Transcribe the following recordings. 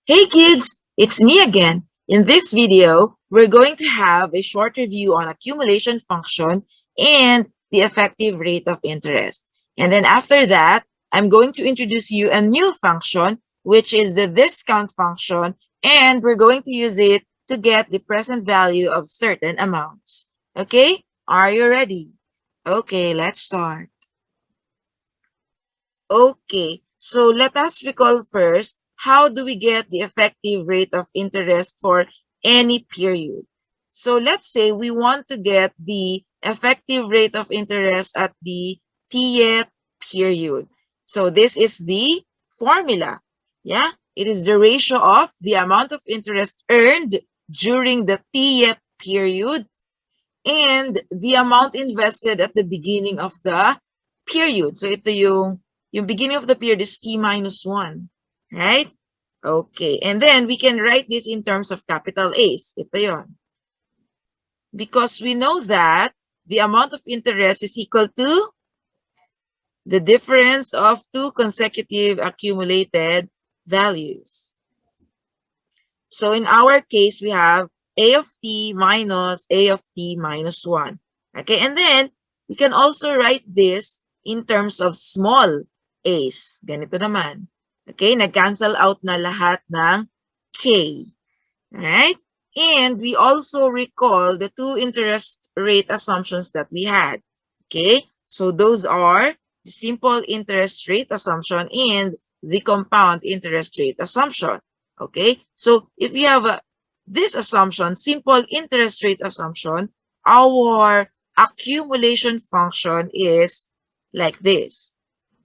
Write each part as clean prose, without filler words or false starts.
Hey kids, it's me again. In this video, we're going to have a short review on accumulation function and the effective rate of interest. And then after that, I'm going to introduce you a new function, which is the discount function, and we're going to use it to get the present value of certain amounts. Okay? Are you ready? Okay, let's start. Okay, so let us recall first, how do we get the effective rate of interest for any period? So let's say we want to get the effective rate of interest at the tth period. So this is the formula. Yeah, it is the ratio of the amount of interest earned during the tth period and the amount invested at the beginning of the period. So ito yung beginning of the period is t minus 1, right? Okay, and then we can write this in terms of capital A's. Ito yon. Because we know that the amount of interest is equal to the difference of two consecutive accumulated values. So in our case, we have a of t minus a of t minus 1. Okay, and then we can also write this in terms of small a's. Ganito naman. Okay, nag-cancel out na lahat ng k. Alright? And we also recall the two interest rate assumptions that we had. Okay, so those are the simple interest rate assumption and the compound interest rate assumption. Okay, so if you have this assumption, simple interest rate assumption, our accumulation function is like this.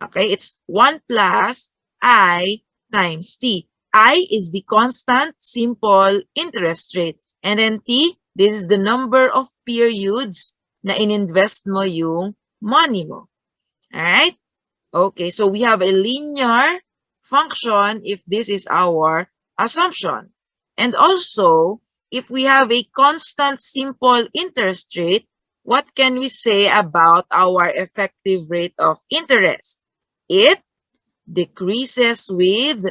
Okay, it's 1 plus I times t. I is the constant simple interest rate. And then t, this is the number of periods na ininvest mo yung money mo. Alright? Okay, so we have a linear function if this is our assumption. And also, if we have a constant simple interest rate, what can we say about our effective rate of interest? It decreases with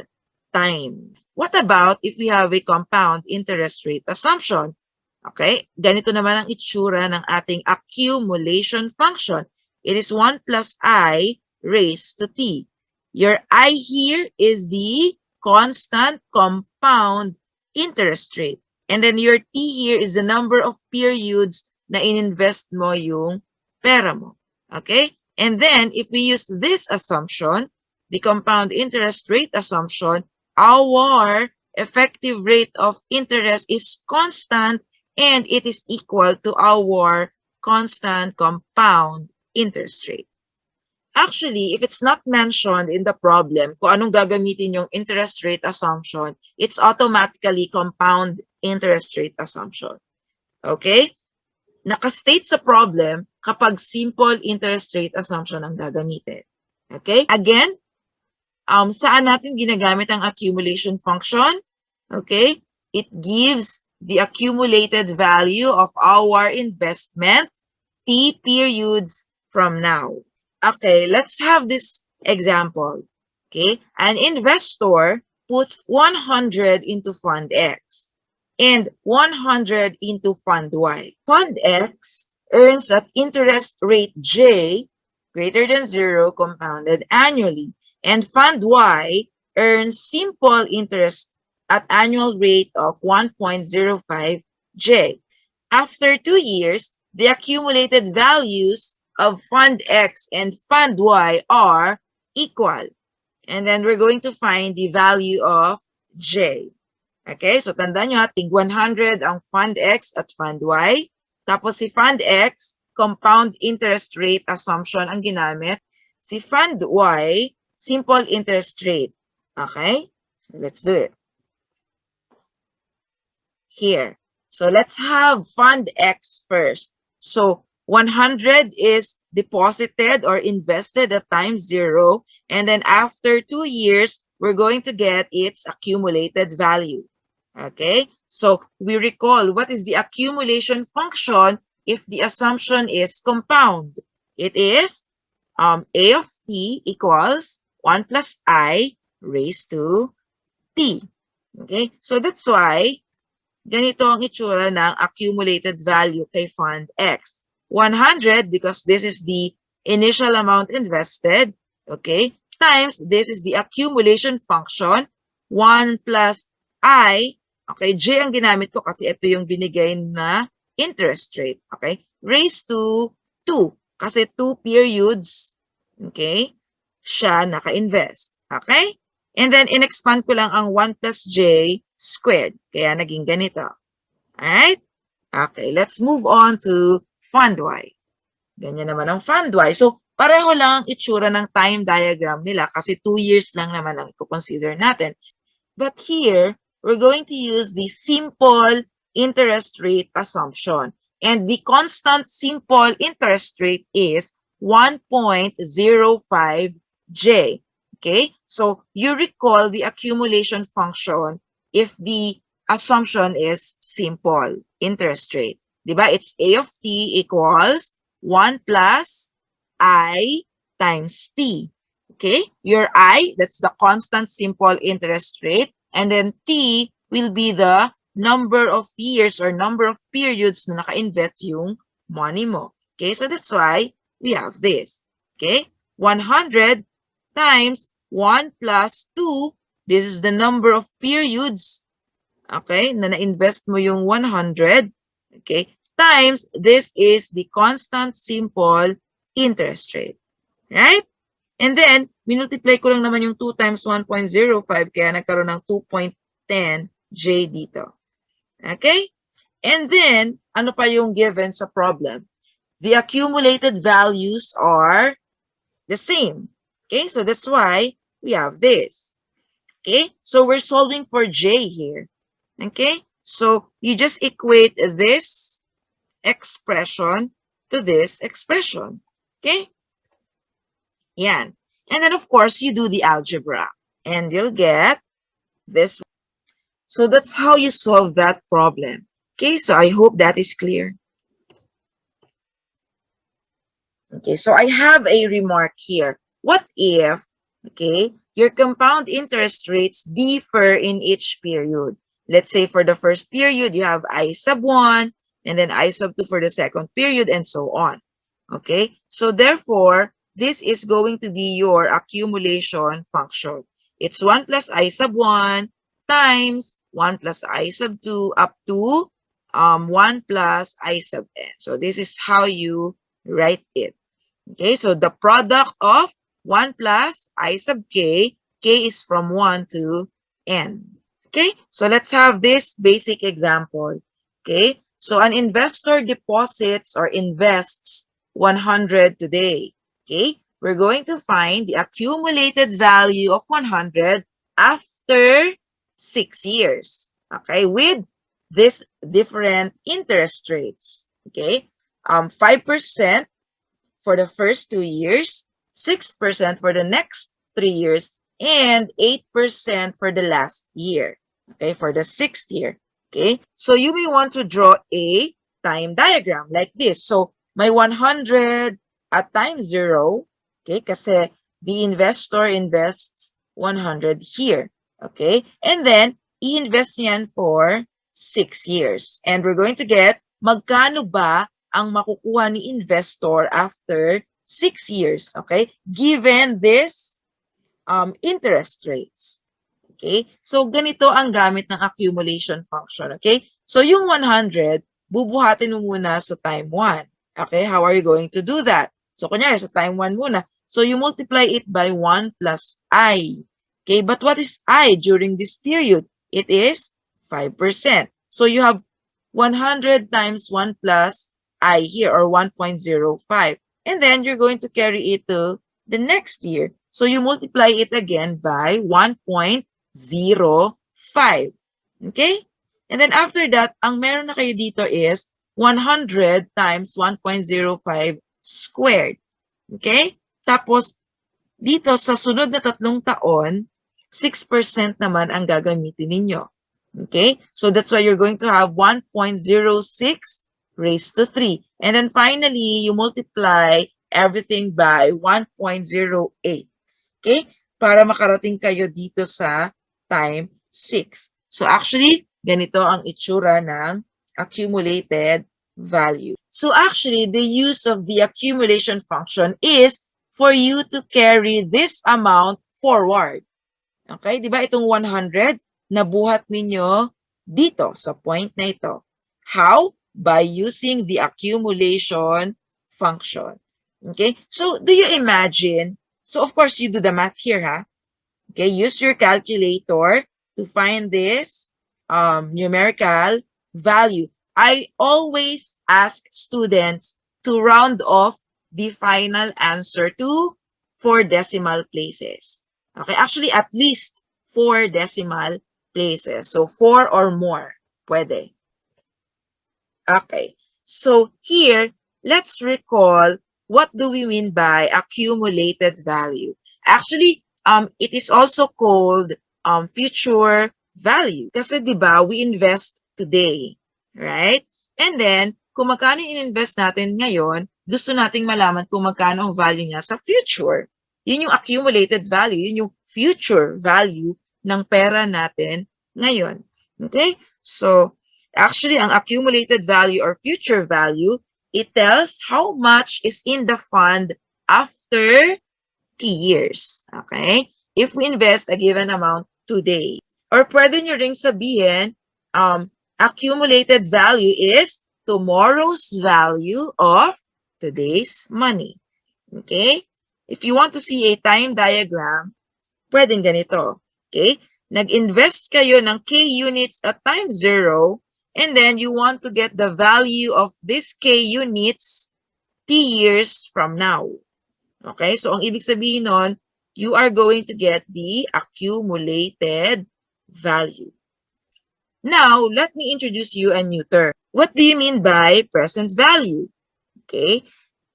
time. What about if we have a compound interest rate assumption? Okay, ganito naman ang itsura ng ating accumulation function. It is 1 plus I raised to t. Your I here is the constant compound interest rate. And then your t here is the number of periods na ininvest mo yung pera mo. Okay? And then, if we use this assumption, the compound interest rate assumption, our effective rate of interest is constant and it is equal to our constant compound interest rate. Actually, if it's not mentioned in the problem kung anong gagamitin yung interest rate assumption, it's automatically compound interest rate assumption. Okay? Nakastate sa problem kapag simple interest rate assumption ang gagamitin. Okay? Again, saan natin ginagamit ang accumulation function? Okay? It gives the accumulated value of our investment t periods from now. Okay, let's have this example. Okay, an investor puts 100 into Fund X and 100 into Fund Y. Fund X earns at interest rate J greater than 0 compounded annually, and Fund Y earns simple interest at annual rate of 1.05 J. After 2 years, the accumulated values of Fund X and Fund Y are equal. And then we're going to find the value of J. Okay, so tandaan nyo, tig 100 ang Fund X at Fund Y. Tapos si Fund X, compound interest rate assumption ang ginamit. Si Fund Y, simple interest rate. Okay, so let's do it. Here. So let's have Fund X first. So 100 is deposited or invested at time 0. And then after 2 years, we're going to get its accumulated value. Okay, so we recall what is the accumulation function if the assumption is compound. It is a of t equals 1 plus I raised to t. Okay? So that's why ganito ang itsura ng accumulated value kay Fund X. 100 because this is the initial amount invested, okay, times this is the accumulation function, 1 plus I, okay, J ang ginamit ko kasi ito yung binigay na interest rate, okay, raised to 2 kasi 2 periods, okay, siya naka-invest, okay? And then, in-expand ko lang ang 1 plus J squared. Kaya naging ganito. Alright? Okay, let's move on to Fund Y. Ganyan naman ang Fund Y. So, pareho lang ang itsura ng time diagram nila kasi 2 years lang naman ang i-consider natin. But here, we're going to use the simple interest rate assumption. And the constant simple interest rate is 1.05J. Okay, so you recall the accumulation function if the assumption is simple interest rate. Diba? It's A of t equals 1 plus I times t. Okay, your I, that's the constant simple interest rate, and then t will be the number of years or number of periods na naka-invest yung money mo. Okay, so that's why we have this. Okay, 100 times 1 plus 2, this is the number of periods, okay, na na-invest mo yung 100, okay, times this is the constant simple interest rate, right? And then, minultiply ko lang naman yung 2 times 1.05, kaya nagkaroon ng 2.10J dito. Okay? And then, ano pa yung given sa problem? The accumulated values are the same. Okay? So, that's why we have this. Okay? So, we're solving for J here. Okay? So, you just equate this expression to this expression. Okay? Yan. And then, of course, you do the algebra. And you'll get this. So, that's how you solve that problem. Okay? So, I hope that is clear. Okay? So, I have a remark here. What if, okay, your compound interest rates differ in each period? Let's say for the first period, you have I sub 1, and then I sub 2 for the second period, and so on. Okay? So, therefore, this is going to be your accumulation function. It's 1 plus I sub 1 times 1 plus I sub 2 up to 1 plus I sub n. So, this is how you write it. Okay? So, the product of 1 plus I sub k, k is from 1 to n. Okay? So, let's have this basic example. Okay? So, an investor deposits or invests 100 today. Okay? We're going to find the accumulated value of 100 after 6 years. Okay? With this different interest rates. Okay? 5% for the first 2 years, 6% for the next 3 years, and 8% for the last year. Okay? For the 6th year. Okay? So, you may want to draw a time diagram like this. So, may 100 at time 0, okay, kasi the investor invests 100 here, okay? And then, i-invest niyan for 6 years. And we're going to get, magkano ba ang makukuha ni investor after 6 years, okay? Given this interest rates. Okay? So, ganito ang gamit ng accumulation function, okay? So, yung 100, bubuhatin mo muna sa time 1. Okay, how are you going to do that? So, kunyari, sa time 1 muna. So, you multiply it by 1 plus I. Okay, but what is I during this period? It is 5%. So, you have 100 times 1 plus I here, or 1.05. And then, you're going to carry it to the next year. So, you multiply it again by 1.05. Okay? And then, after that, ang meron na kayo dito is 100 times 1.05 squared. Okay? Tapos, dito sa sunod na 3 taon, 6% naman ang gagamitin ninyo. Okay? So, that's why you're going to have 1.06 raised to 3. And then finally, you multiply everything by 1.08. Okay? Para makarating kayo dito sa time 6. So actually, ganito ang itsura ng accumulated value. So actually, the use of the accumulation function is for you to carry this amount forward. Okay, di ba itong 100, nabuhat ninyo dito sa point na ito. How? By using the accumulation function. Okay, so do you imagine? So of course, you do the math here, ha? Okay, use your calculator to find this numerical value. I always ask students to round off the final answer to 4 decimal places. Okay, actually at least 4 decimal places. So 4 or more, pwede. Okay, so here, let's recall what do we mean by accumulated value. Actually, it is also called future value. Kasi di ba, we invest today, right? And then, kung magkano in-invest natin ngayon, gusto nating malaman kung magkano ang value niya sa future. Yun yung accumulated value, yun yung future value ng pera natin ngayon. Okay? So, actually, ang accumulated value or future value, it tells how much is in the fund after T years. Okay? If we invest a given amount today. Or pwede nyo ring sabihin, accumulated value is tomorrow's value of today's money. Okay? If you want to see a time diagram, pwedeng ganito. Okay? Nag-invest kayo ng K units at time 0, and then you want to get the value of this K units T years from now. Okay? So, ang ibig sabihin nun, you are going to get the accumulated value. Now, let me introduce you a new term. What do you mean by present value? Okay?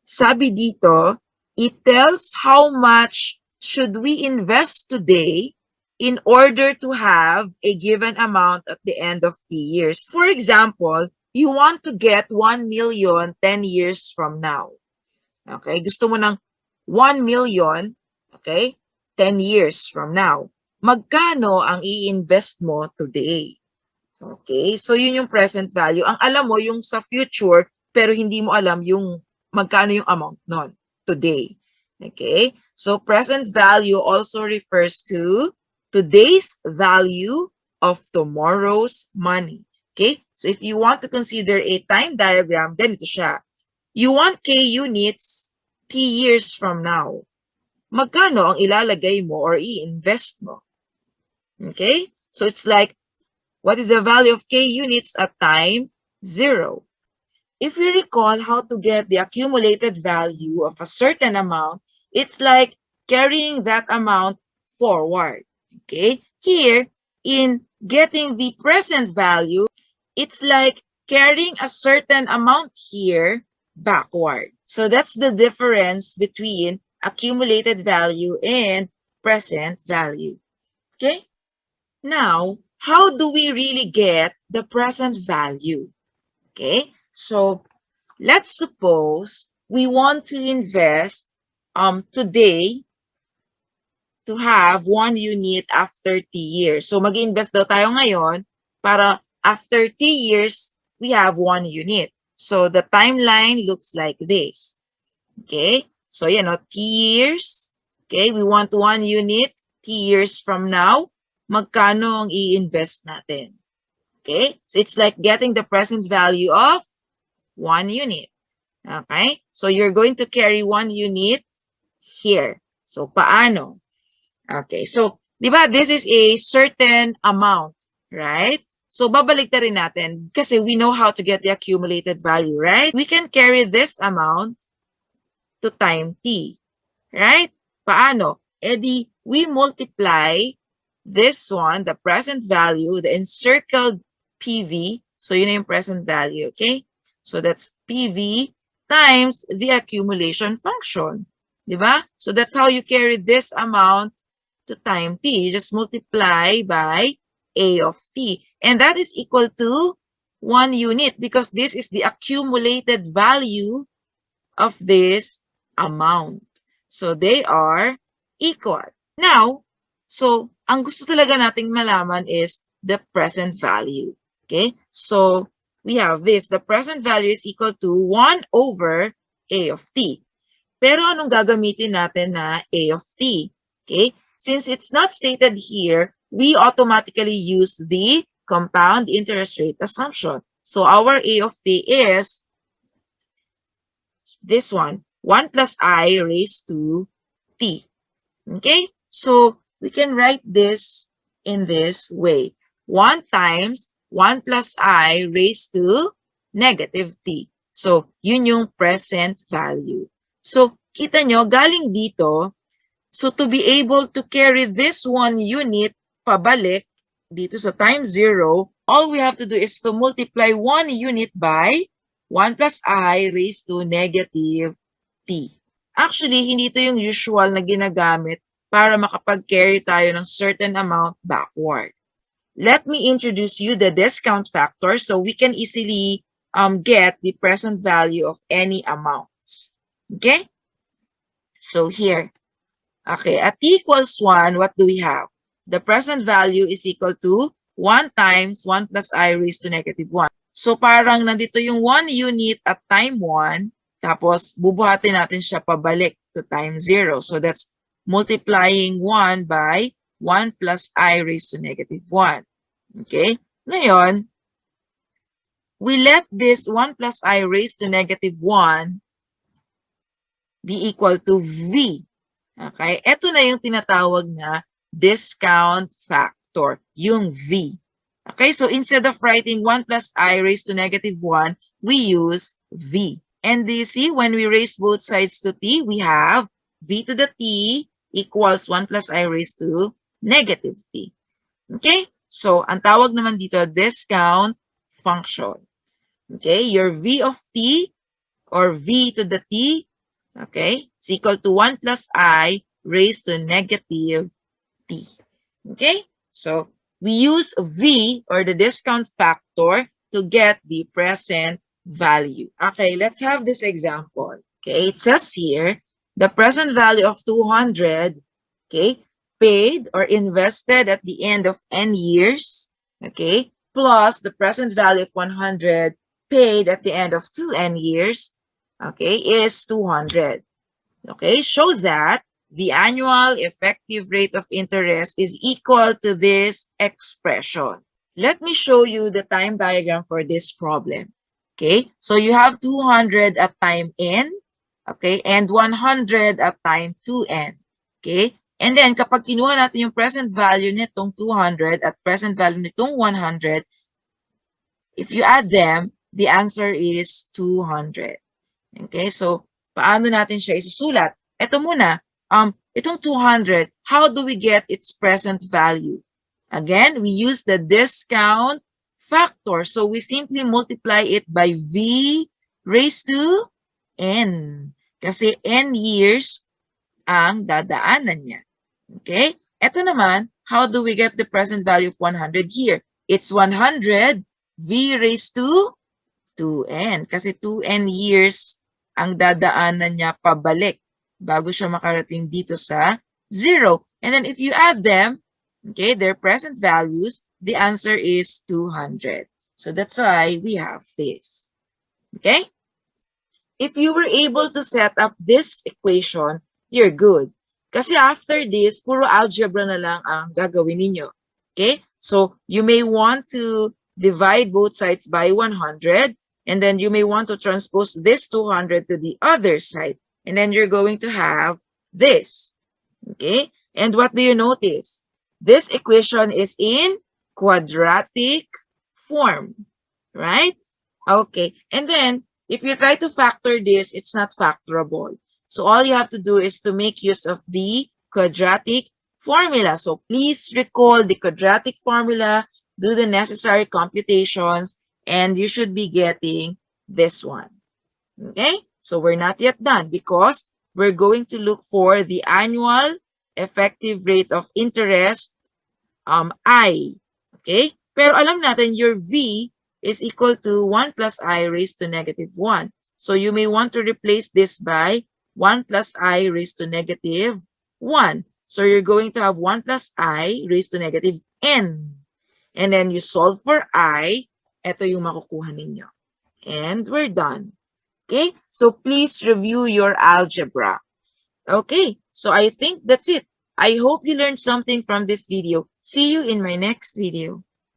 Sabi dito, it tells how much should we invest today in order to have a given amount at the end of the years. For example, you want to get 1 million 10 years from now. Okay? Gusto mo ng 1 million, okay, 10 years from now. Magkano ang i-invest mo today? Okay? So, yun yung present value. Ang alam mo yung sa future, pero hindi mo alam yung magkano yung amount nun today. Okay? So, present value also refers to today's value of tomorrow's money. Okay? So, if you want to consider a time diagram, ganito siya. You want K units T years from now. Magkano ang ilalagay mo or i-invest mo? Okay? So, it's like, what is the value of K units at time 0? If we recall how to get the accumulated value of a certain amount, it's like carrying that amount forward. Okay? Here, in getting the present value, it's like carrying a certain amount here backward. So that's the difference between accumulated value and present value. Okay? Now, how do we really get the present value? Okay? So, let's suppose we want to invest today to have 1 unit after T years. So, mag-invest daw tayo ngayon para after T years, we have 1 unit. So, the timeline looks like this. Okay? So, T years. Okay? We want 1 unit. T years from now, magkano ang i-invest natin? Okay? So, it's like getting the present value of 1 unit. Okay? So, you're going to carry 1 unit here. So, paano? Okay. So, di ba, this is a certain amount, right? So, babalik na rin natin kasi we know how to get the accumulated value, right? We can carry this amount to time t, right? Paano? Di, we multiply this one, the present value, the encircled PV. So, yun na yung present value, okay? So, that's PV times the accumulation function. Di ba? So, that's how you carry this amount to time t. You just multiply by A of t. And that is equal to 1 unit because this is the accumulated value of this amount. So, they are equal. Now, so, ang gusto talaga nating malaman is the present value. Okay, so we have this. The present value is equal to 1 over A of t. Pero anong gagamitin natin na A of t? Okay, since it's not stated here, we automatically use the compound interest rate assumption. So our A of t is this one, 1 plus I raised to t. Okay, so we can write this in this way. 1 times 1 plus I raised to negative t. So, yun yung present value. So, kita nyo, galing dito, so to be able to carry this 1 unit pabalik dito sa times 0, all we have to do is to multiply 1 unit by 1 plus I raised to negative t. Actually, hindi ito yung usual na ginagamit para makapag-carry tayo ng certain amount backward. Let me introduce you the discount factor so we can easily get the present value of any amounts. Okay? So here, okay, at t equals 1, what do we have? The present value is equal to 1 times 1 plus I raised to negative 1. So parang nandito yung 1 unit at time 1, tapos bubuhatin natin siya pabalik to time 0. So that's multiplying 1 by 1 plus I raised to negative 1. Okay? Ngayon, we let this 1 plus I raised to negative 1 be equal to V. Okay? Ito na yung tinatawag na discount factor, yung V. Okay? So instead of writing 1 plus I raised to negative 1, we use V. And do you see, when we raise both sides to t, we have V to the t equals 1 plus I raised to negative t. Okay? So, ang tawag naman dito, discount function. Okay? Your V of t or V to the t, okay, is equal to 1 plus I raised to negative t. Okay? So, we use V or the discount factor to get the present value. Okay, let's have this example. Okay, it says here, the present value of 200, okay, paid or invested at the end of n years, okay, plus the present value of 100 paid at the end of 2n years, okay, is 200. Okay, show that the annual effective rate of interest is equal to this expression. Let me show you the time diagram for this problem. Okay, so you have 200 at time n, okay, and 100 at time 2n. Okay, and then kapag kinuha natin yung present value nitong 200 at present value nitong 100, if you add them, the answer is 200. Okay, so paano natin siya isusulat? Ito muna, itong 200, how do we get its present value? Again, we use the discount factor. So we simply multiply it by V raised to N. Kasi N years ang dadaanan niya. Okay? Ito naman, how do we get the present value of 100 here? It's 100 V raised to 2N. Kasi 2N years ang dadaanan niya pabalik bago siya makarating dito sa 0. And then if you add them, okay, their present values, the answer is 200. So that's why we have this. Okay? If you were able to set up this equation, you're good. Kasi after this, puro algebra na lang ang gagawin ninyo. Okay? So you may want to divide both sides by 100, and then you may want to transpose this 200 to the other side. And then you're going to have this. Okay? And what do you notice? This equation is in quadratic form, right? Okay, and then if you try to factor this, it's not factorable. So all you have to do is to make use of the quadratic formula. So please recall the quadratic formula, do the necessary computations, and you should be getting this one. Okay, so we're not yet done because we're going to look for the annual effective rate of interest, I. Okay? Pero alam natin, your V is equal to 1 plus I raised to negative 1. So you may want to replace this by 1 plus I raised to negative 1. So you're going to have 1 plus I raised to negative N. And then you solve for I. Ito yung makukuha ninyo. And we're done. Okay? So please review your algebra. Okay, so I think that's it. I hope you learned something from this video. See you in my next video.